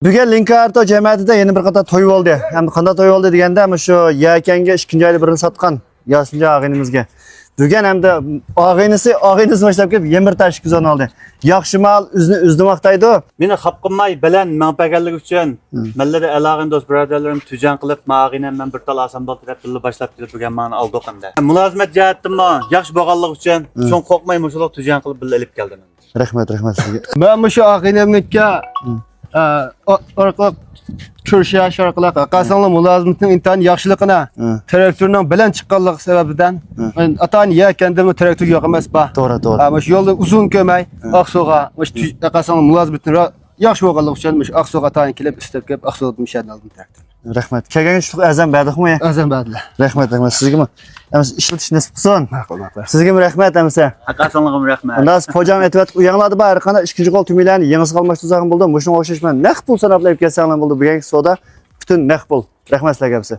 Bugun Linkarto jamiyatida yana bir qator to'y bo'ldi. Hamda qanday to'y bo'ldi deganda, ham shu yakanga 2-oyda birini sotgan Yosinja og'inimizga. Bugun hamda og'inisi boshlab kelib yemir tashib kuzon oldi. Yaxshi mal uzdimoqdaydi. Meni xap qilmay bilan manfaatlik uchun mallada alog'in do'st birodarlarim tujan qilib mag'inam men bir tal asam bo'ldi deb billa boshlab kelib bugun meni oldi hamda. Mulozimat jihatdan yaxshi bo'lganlik uchun so'ng qo'rqmay mushulaq tujan qilib billa olib keldim. Rahmat sizga. Ben şu ağinimlikka orqali ko'rishish orqali qasanli mulozimlikning intan yaxshiligini traktörning bilan chiqqanligi sababidan atan yakandimni traktör yo'q emas ba. To'g'ri. Ama şu yolda uzun kömay Aqso'ga qasanli mulozimlikning yaxshi bo'lganligi uchun Aqso'ga atan kelib istab kelib Aqso'da mishadni oldim traktör. Rahmat. Kelgan shu azam berdikmi? Azam berdilar. Rahmat sizga. Emas ishlatish nasib qilsin. Ma'qul. Sizga rahmat amsa. Haqqasanligim rahmat. Ondan pojam etib uyanladi bari qana ikkinchi qo'l tumilarni yengisi qalmoqchi tuzag'im bo'ldi. Mushunga o'xshashman. Naq pul sanab kelsanlar bo'ldi. Bugungi savdo butun naq pul. Rahmat sizlarga amsa.